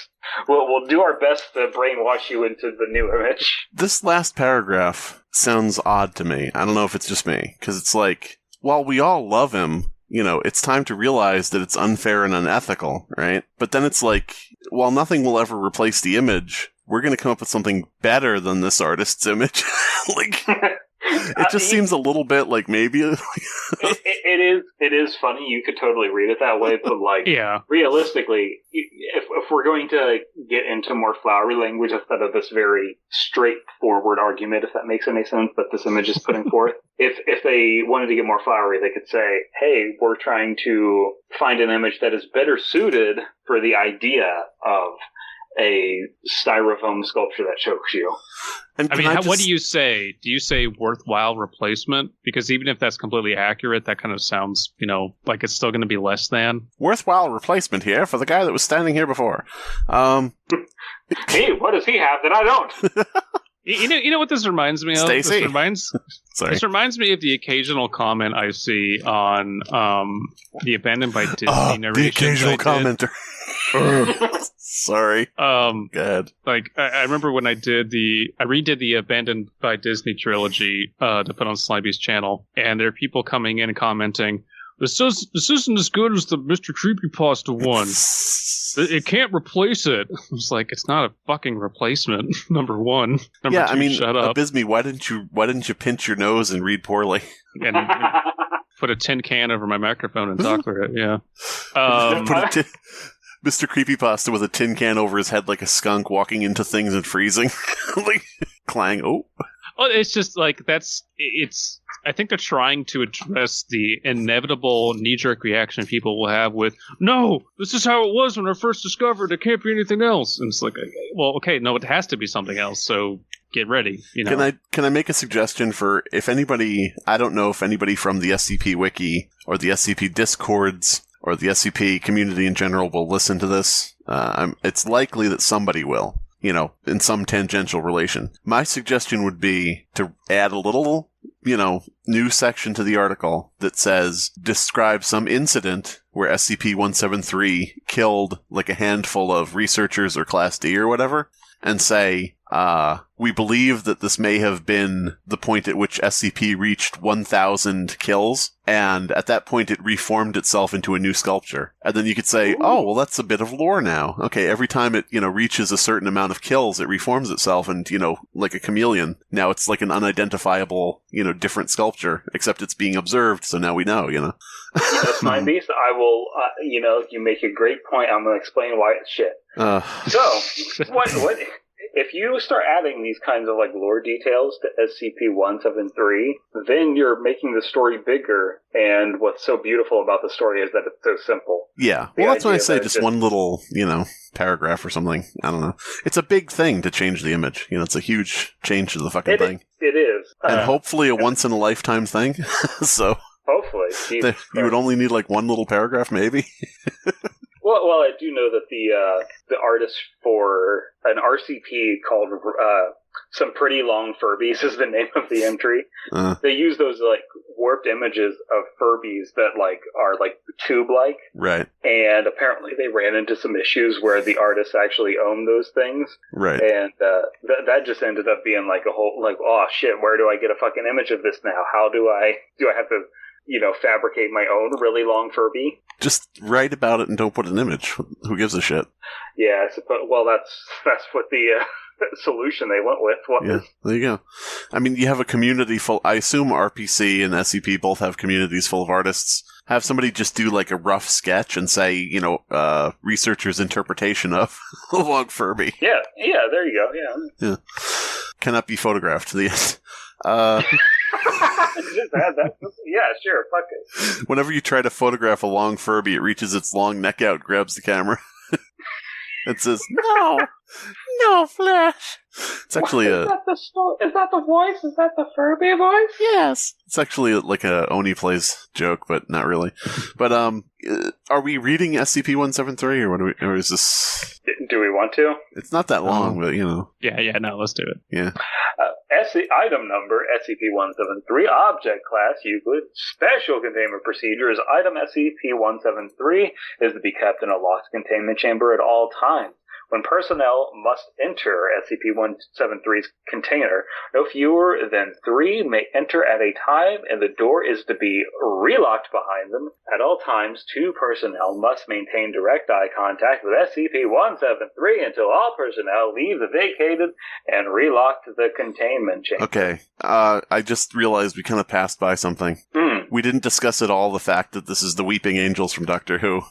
we'll do our best to brainwash you into the new image. This last paragraph sounds odd to me. I don't know if it's just me, because it's like, while we all love him, it's time to realize that it's unfair and unethical, right? But then it's like, while nothing will ever replace the image, we're going to come up with something better than this artist's image. Like, it just seems a little bit like maybe... It is funny. You could totally read it that way, but like, realistically, if we're going to get into more flowery language instead of this very straightforward argument, if that makes any sense, that this image is putting forth, if they wanted to get more flowery, they could say, hey, we're trying to find an image that is better suited for the idea of a styrofoam sculpture that chokes you. And I mean, what do you say? Do you say worthwhile replacement? Because even if that's completely accurate, that kind of sounds, like it's still going to be less than. Worthwhile replacement here for the guy that was standing here before. Hey, what does he have that I don't? You know what this reminds me of? Stacey. This reminds me of the occasional comment I see on the Abandoned by Disney narration. The occasional commenter. Sorry. God. Like I remember when I redid the Abandoned by Disney trilogy to put on Slimebeast channel, and there are people coming in and commenting, This isn't as good as the Mr. Creepypasta one. It can't replace it. I was like, it's not a fucking replacement. Number one. Number two, shut up. Abysmii, why didn't you pinch your nose and read poorly? And put a tin can over my microphone and talk through it. Yeah. Mr. Creepypasta with a tin can over his head like a skunk walking into things and freezing. Like, clang. Oh. Well, it's just like I think they're trying to address the inevitable knee-jerk reaction people will have with, no, this is how it was when I first discovered it can't be anything else. And it's like, well, okay, no, it has to be something else, so get ready. Can I make a suggestion for if anybody, I don't know if anybody from the SCP Wiki or the SCP Discords or the SCP community in general will listen to this. It's likely that somebody will. In some tangential relation. My suggestion would be to add a little, new section to the article that says, describe some incident where SCP-173 killed like a handful of researchers or Class D or whatever, and say, we believe that this may have been the point at which SCP reached 1,000 kills, and at that point it reformed itself into a new sculpture. And then you could say, oh, well, that's a bit of lore now. Okay, every time it, reaches a certain amount of kills, it reforms itself, and, like a chameleon. Now it's like an unidentifiable, different sculpture, except it's being observed, so now we know, Slimebeast, I will, you make a great point. I'm going to explain why it's shit. So, what if you start adding these kinds of like lore details to SCP-173, then you're making the story bigger, and what's so beautiful about the story is that it's so simple. Yeah, well, that's why I say just one little, paragraph or something. I don't know. It's a big thing to change the image. It's a huge change to the fucking thing. It is. And hopefully a once-in-a-lifetime thing, so... Hopefully. You would only need like one little paragraph, maybe? Well, I do know that the artist for an RCP called Some Pretty Long Furbies is the name of the entry. They use those like warped images of Furbies that like are like tube-like. Right. And apparently they ran into some issues where the artists actually owned those things. Right. And that just ended up being like a whole like, oh shit, where do I get a fucking image of this now? How do I have to fabricate my own really long Furby? Just write about it and don't put an image. Who gives a shit? Yeah, well, that's what the solution they went with was. Yeah, there you go. I mean, you have a community full... I assume RPC and SCP both have communities full of artists. Have somebody just do like a rough sketch and say, researchers' interpretation of a long Furby. Yeah, there you go, yeah. Cannot be photographed to the end. Just add that. Yeah, sure, fuck it. Whenever you try to photograph a long Furby, it reaches its long neck out, grabs the camera. It says, no flesh. It's actually is that the voice? Is that the Furby voice? Yes. It's actually like a Oni Plays joke, but not really. But are we reading SCP-173, or what? Or is this? Do we want to? It's not that long, but Yeah. No, let's do it. Yeah. Item number SCP-173, object class Euclid, special containment procedure is item SCP-173 is to be kept in a locked containment chamber at all times. When personnel must enter SCP-173's container, no fewer than 3 may enter at a time, and the door is to be relocked behind them. At all times, 2 personnel must maintain direct eye contact with SCP-173 until all personnel leave the vacated and relocked the containment chamber. Okay. I just realized we kind of passed by something. We didn't discuss at all the fact that this is the Weeping Angels from Doctor Who.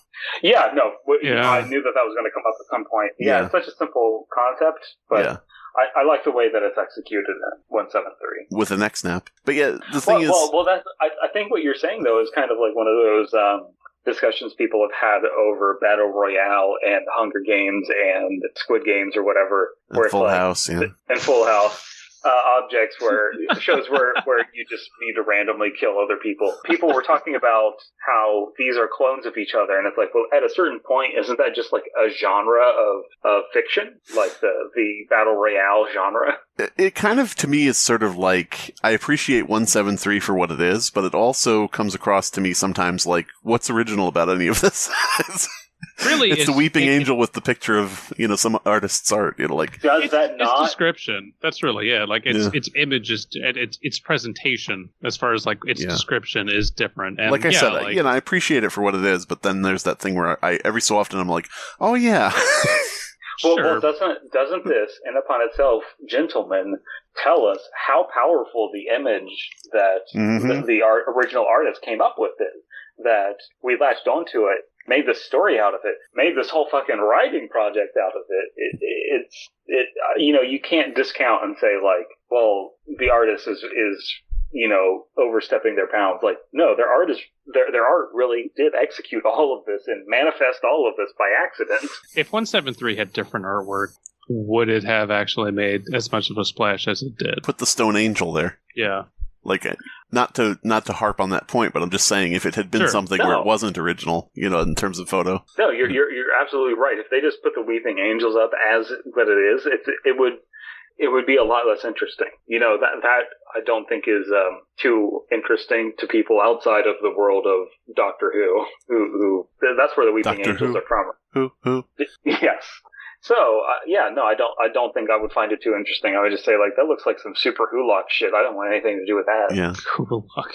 Yeah, no. I knew that was going to come up at some point. Yeah, it's such a simple concept, but I like the way that it's executed in 173. With an X-snap. But yeah, the thing is... Well, I think what you're saying, though, is kind of like one of those discussions people have had over Battle Royale and Hunger Games and Squid Games or whatever. And Full House, yeah. And Full House. Objects shows where you just need to randomly kill other people. People were talking about how these are clones of each other, and it's like, well, at a certain point, isn't that just like a genre of fiction, like the battle royale genre? It kind of, to me, is sort of like, I appreciate 173 for what it is, but it also comes across to me sometimes like, what's original about any of this? Really, it's the weeping angel with the picture of, some artist's art, like. Does that not? It's description. That's really it. Like, its images, its presentation, as far as, like, its description is different. And, like I said, I appreciate it for what it is, but then there's that thing where I every so often I'm like, oh yeah. Well, doesn't this, in upon itself, gentlemen, tell us how powerful the image that the original artist came up with is? That we latched onto it, made the story out of it, made this whole fucking writing project out of it. You can't discount and say like, well, the artist is overstepping their bounds. Like, no, their art really did execute all of this and manifest all of this by accident. If 173 had different artwork, would it have actually made as much of a splash as it did? Put the Stone Angel there. Yeah. Like, not to harp on that point, but I'm just saying, if it had been something where it wasn't original, in terms of photo. No, you're absolutely right. If they just put the Weeping Angels up as what it is, it would be a lot less interesting. That I don't think is too interesting to people outside of the world of Doctor Who that's where the Weeping Angels are from. Who? Yes. So, I don't think I would find it too interesting. I would just say, like, that looks like some super Hulock shit. I don't want anything to do with that. Yeah. Hulock.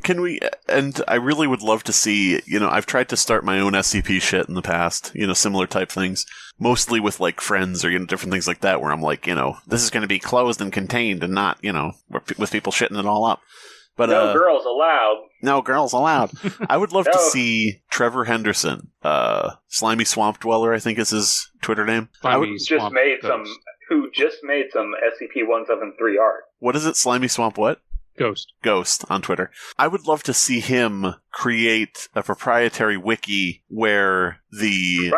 Can we, and I really would love to see, I've tried to start my own SCP shit in the past, similar type things, mostly with, like, friends or, different things like that, where I'm like, this is going to be closed and contained and not, with people shitting it all up. But, no girls allowed. No girls allowed. I would love to see Trevor Henderson, Slimy Swamp Dweller, I think is his Twitter name. Who just made some SCP-173 art. What is it? Slimy Swamp what? Ghost on Twitter. I would love to see him create a proprietary wiki where the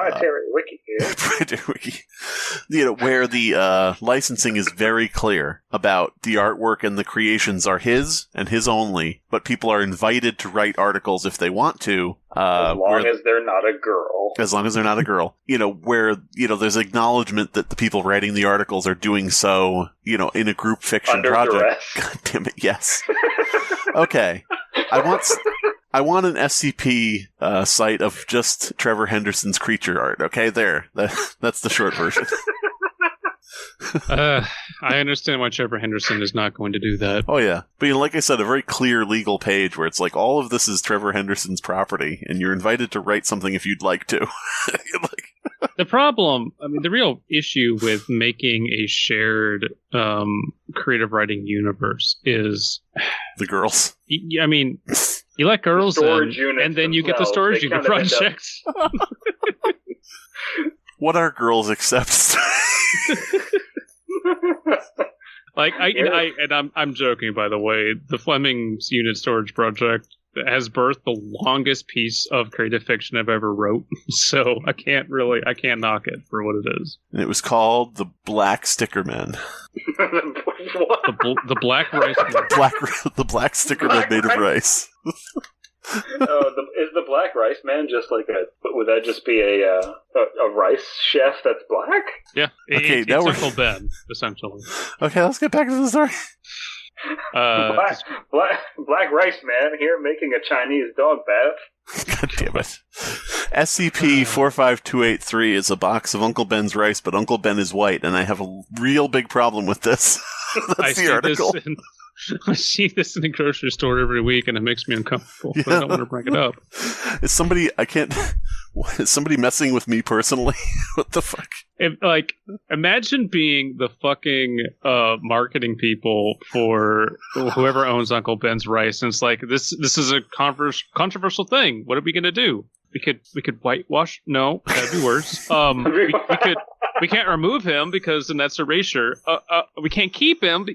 where the licensing is very clear about the artwork and the creations are his and his only, but people are invited to write articles if they want to. As long as they're not a girl. As long as they're not a girl. Where, there's acknowledgement that the people writing the articles are doing so, in a group fiction under project. Duress. God damn it, yes. Okay. I want an SCP site of just Trevor Henderson's creature art. Okay, there. That's the short version. I understand why Trevor Henderson is not going to do that. Oh, yeah. But like I said, a very clear legal page where it's like, all of this is Trevor Henderson's property, and you're invited to write something if you'd like to. The problem, the real issue with making a shared creative writing universe is... the girls. You let girls in, and then you get the storage unit projects. What are girls except? I'm joking, by the way. The Fleming's Unit Storage Project has birthed the longest piece of creative fiction I've ever wrote, so I can't knock it for what it is. And it was called The Black Sticker Men. The Black Rice Men. The Black Sticker Men made of rice. Is the Black Rice Man just like would that just be a rice chef that's black? Yeah. Okay, it's Uncle Ben, essentially. Okay, let's get back to the story. Black Rice Man here making a Chinese dog bath. God damn it. SCP-45283 is a box of Uncle Ben's rice, but Uncle Ben is white, and I have a real big problem with this. That's the article. I see this in the grocery store every week, and it makes me uncomfortable. Yeah. But I don't want to bring it up. Is somebody messing with me personally? What the fuck? Imagine being the fucking marketing people for whoever owns Uncle Ben's rice, and it's like this is a controversial thing. What are we gonna do? We could whitewash. No, that'd be worse. We can't remove him because then that's erasure. We can't keep him.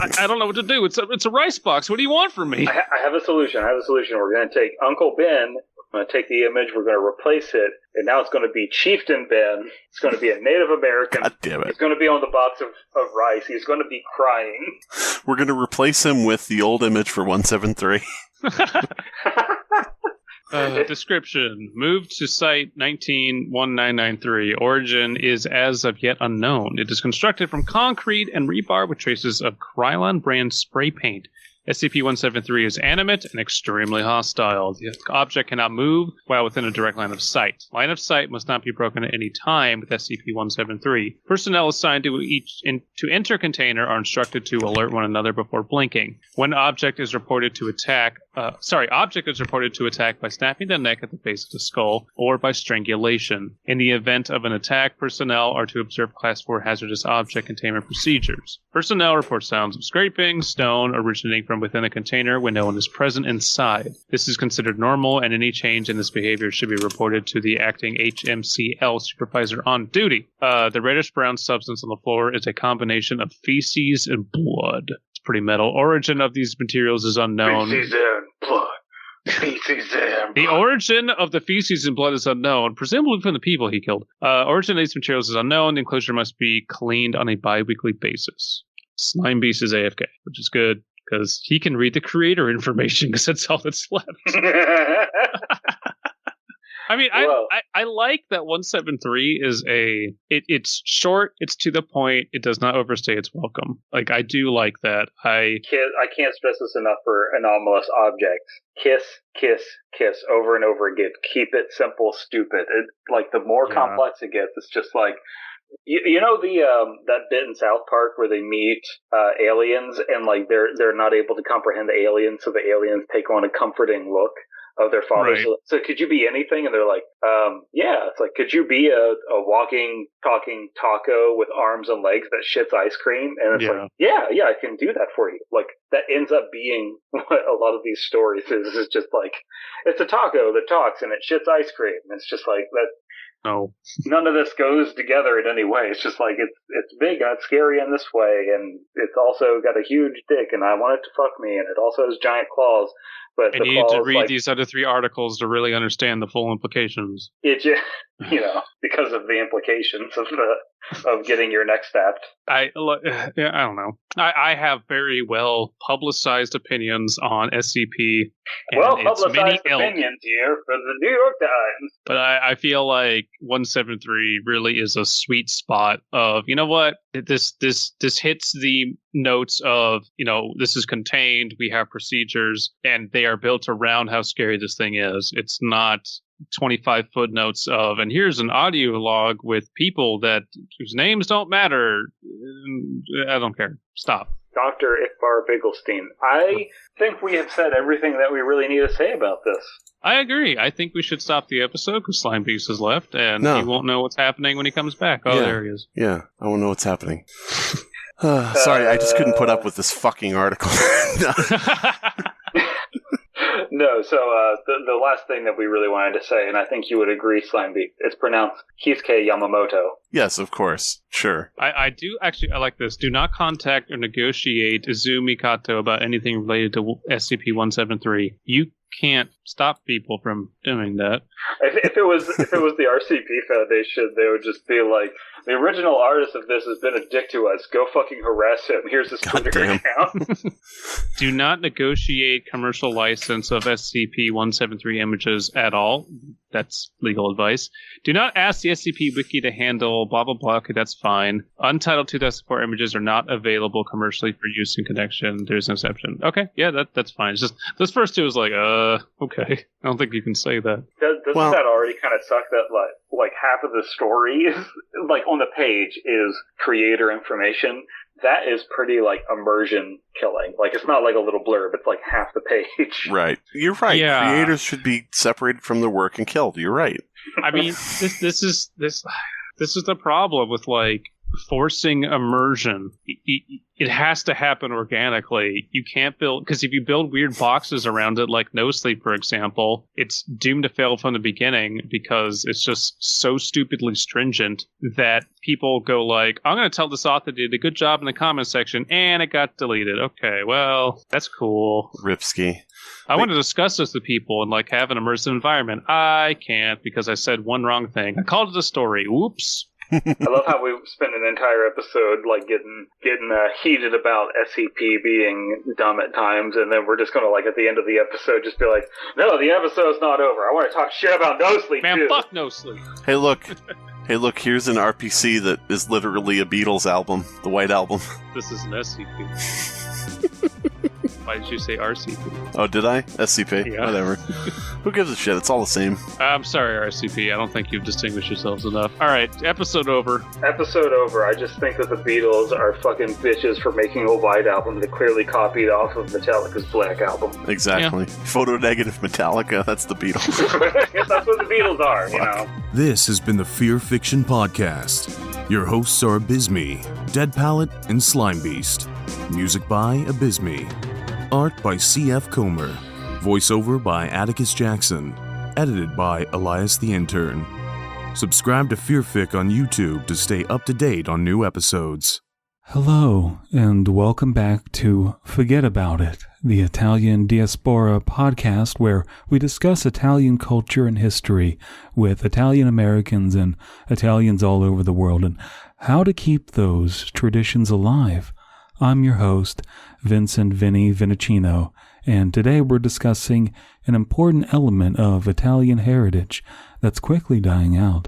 I don't know what to do. It's a rice box. What do you want from me? I have a solution. We're going to take Uncle Ben, I'm going to take the image, we're going to replace it, and now it's going to be Chieftain Ben. It's going to be a Native American. God damn it. He's going to be on the box of rice. He's going to be crying. We're going to replace him with the old image for 173. Description. Moved to Site 191993. Origin is as of yet unknown. It is constructed from concrete and rebar with traces of Krylon brand spray paint. SCP-173 is animate and extremely hostile. The object cannot move while within a direct line of sight. Line of sight must not be broken at any time with SCP-173. Personnel assigned to enter container are instructed to alert one another before blinking. When object is reported to attack by snapping the neck at the base of the skull or by strangulation. In the event of an attack, personnel are to observe Class 4 hazardous object containment procedures. Personnel report sounds of scraping, stone originating from within a container when no one is present inside. This is considered normal, and any change in this behavior should be reported to the acting HMCL supervisor on duty. The reddish-brown substance on the floor is a combination of feces and blood. It's pretty metal. Origin of these materials is unknown. Feces and blood. Feces and blood. The origin of the feces and blood is unknown, presumably from the people he killed. Origin of these materials is unknown. The enclosure must be cleaned on a bi-weekly basis. Slimebeast is AFK, which is good, because he can read the creator information, because that's all that's left. I mean, I like that 173 is it's short, it's to the point, it does not overstay its welcome. Like, I do like that. I can't stress this enough for anomalous objects. Kiss, kiss, kiss, over and over again. Keep it simple, stupid. The more complex it gets, it's just like, you know that bit in South Park where they meet aliens and like they're not able to comprehend the aliens, so the aliens take on a comforting look of their father. Right. So could you be anything? And they're like, yeah. It's like, could you be a walking, talking taco with arms and legs that shits ice cream? And it's like, yeah, I can do that for you. Like, that ends up being what a lot of these stories is. It's just like, it's a taco that talks and it shits ice cream. It's just like that. No. None of this goes together in any way. It's just like, it's big and it's scary in this way, and it's also got a huge dick, and I want it to fuck me, and it also has giant claws. But and you need to read these other 3 articles to really understand the full implications. It just, because of the implications of getting your neck stabbed. I don't know. I have very well publicized opinions on SCP. Well publicized opinions here for the New York Times. But I feel like 173 really is a sweet spot of, you know what? This hits the notes of, this is contained, we have procedures, and they are built around how scary this thing is. It's not 25 footnotes of, and here's an audio log with people whose names don't matter. I don't care. Stop. Dr. Iqbar Bigglestein, I think we have said everything that we really need to say about this. I agree. I think we should stop the episode because Slimebeast has left, and he won't know what's happening when he comes back. Oh, there he is. Yeah, I won't know what's happening. Sorry, I just couldn't put up with this fucking article. No, so the last thing that we really wanted to say, and I think you would agree, Slimebeast, it's pronounced Keisuke Yamamoto. Yes, of course. Sure. I do actually, I like this. Do not contact or negotiate Izumi Kato about anything related to SCP-173. You can't stop people from doing that. If it was the RCP Foundation, they would just be like, the original artist of this has been a dick to us. Go fucking harass him. Here's his Twitter account. Do not negotiate commercial license of SCP-173 images at all. That's legal advice. Do not ask the SCP Wiki to handle blah blah blah. Okay, that's fine. Untitled 2004 images are not available commercially for use in connection. There's an exception. Okay, yeah, that's fine. It's just those first two is like, okay. I don't think you can say that. Doesn't that already kind of suck that like half of the story is like on the page is creator information? That is pretty like immersion killing. Like, it's not like a little blurb, it's like half the page. Right. You're right. Yeah. Creators should be separated from the work and killed. You're right. I mean, this is the problem with like forcing immersion. It has to happen organically. You can't build, because if you build weird boxes around it, like No Sleep, for example, it's doomed to fail from the beginning because it's just so stupidly stringent that people go like, I'm going to tell this author did a good job in the comment section, and it got deleted. Okay, well, that's cool. Ripsky. I want to discuss this with people and like have an immersive environment. I can't because I said one wrong thing. I called it a story. Whoops. I love how we spent an entire episode like getting heated about SCP being dumb at times, and then we're just gonna like at the end of the episode just be like, no, the episode's not over. I want to talk shit about No Sleep Man, too. fuck No Sleep. Hey, look. Here's an RPC that is literally a Beatles album, the White Album. This is an SCP. Why did you say RCP? Oh, did I? SCP? Yeah. Whatever. Who gives a shit? It's all the same. I'm sorry, RCP. I don't think you've distinguished yourselves enough. All right, episode over. Episode over. I just think that the Beatles are fucking bitches for making a White Album that clearly copied off of Metallica's Black Album. Exactly. Yeah. Photo-negative Metallica, that's the Beatles. That's what the Beatles are, you know. This has been the Fear Fiction Podcast. Your hosts are Abysmii, Dead Palette, and Slimebeast. Music by Abysmii. Art by C.F. Comer. Voiceover by Atticus Jackson. Edited by Elias the Intern. Subscribe to Fearfic on YouTube to stay up to date on new episodes. Hello, and welcome back to Forget About It, the Italian Diaspora podcast where we discuss Italian culture and history with Italian Americans and Italians all over the world and how to keep those traditions alive. I'm your host, Vincent Vinny Vinicino, and today we're discussing an important element of Italian heritage that's quickly dying out,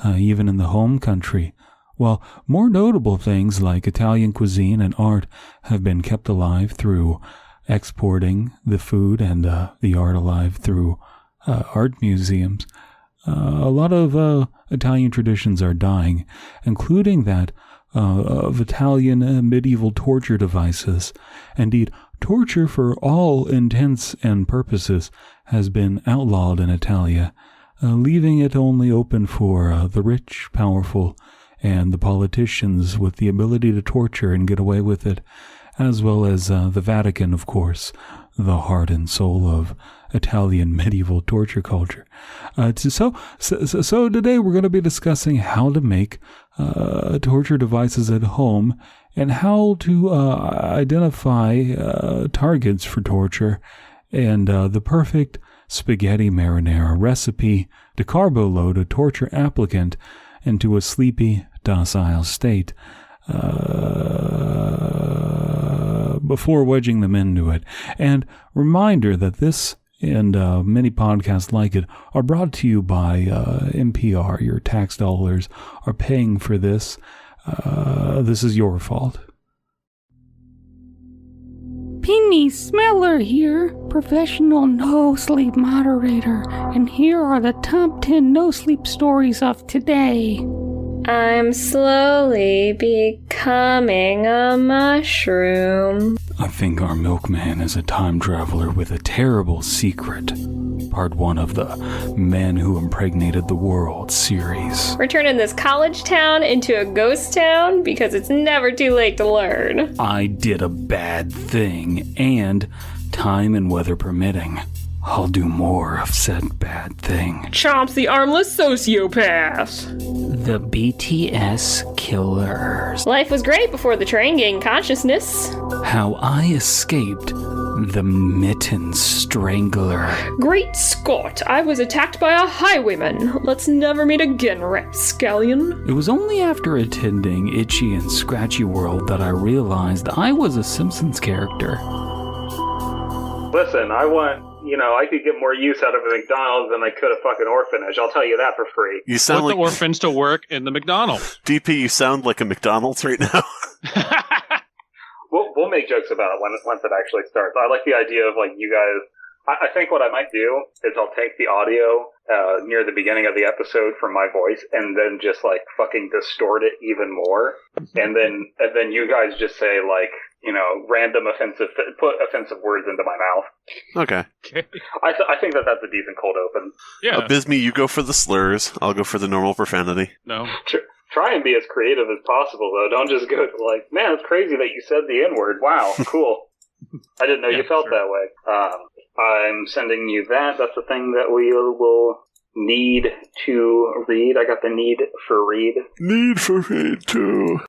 even in the home country, while more notable things like Italian cuisine and art have been kept alive through exporting the food and the art alive through art museums. A lot of Italian traditions are dying, including that of Italian medieval torture devices. Indeed, torture for all intents and purposes has been outlawed in Italia, leaving it only open for the rich, powerful, and the politicians with the ability to torture and get away with it, as well as the Vatican, of course, the heart and soul of Italian medieval torture culture. So today we're going to be discussing how to make torture devices at home and how to identify targets for torture and the perfect spaghetti marinara recipe to carbo-load a torture applicant into a sleepy, docile state before wedging them into it. And reminder that this and many podcasts like it are brought to you by NPR. Your tax dollars are paying for this. This is your fault. Penny Smeller here, professional no-sleep moderator, and here are the top 10 no-sleep stories of today. I'm slowly becoming a mushroom. I think our milkman is a time traveler with a terrible secret. Part 1 of the Men Who Impregnated the World series. We're turning this college town into a ghost town because it's never too late to learn. I did a bad thing, and time and weather permitting, I'll do more of said bad thing. Chomps the armless sociopath. The BTS Killers. Life was great before the train gained consciousness. How I escaped the Mitten Strangler. Great Scott, I was attacked by a highwayman. Let's never meet again, rapscallion. It was only after attending Itchy and Scratchy World that I realized I was a Simpsons character. Listen, I could get more use out of a McDonald's than I could a fucking orphanage. I'll tell you that for free. You sound Put like the orphans to work in the McDonald's. DP, you sound like a McDonald's right now. We'll make jokes about it once it actually starts. I like the idea of like you guys. I think what I might do is I'll take the audio near the beginning of the episode from my voice and then just like fucking distort it even more, and then you guys just say like, random put offensive words into my mouth. Okay. I think that's a decent cold open. Yeah. Abysmii, you go for the slurs. I'll go for the normal profanity. No. Try and be as creative as possible, though. Don't just go to like, man, it's crazy that you said the N-word. Wow, cool. I didn't know you felt that way. I'm sending you that. That's the thing that we will need to read. I got the need for read. Need for read, too.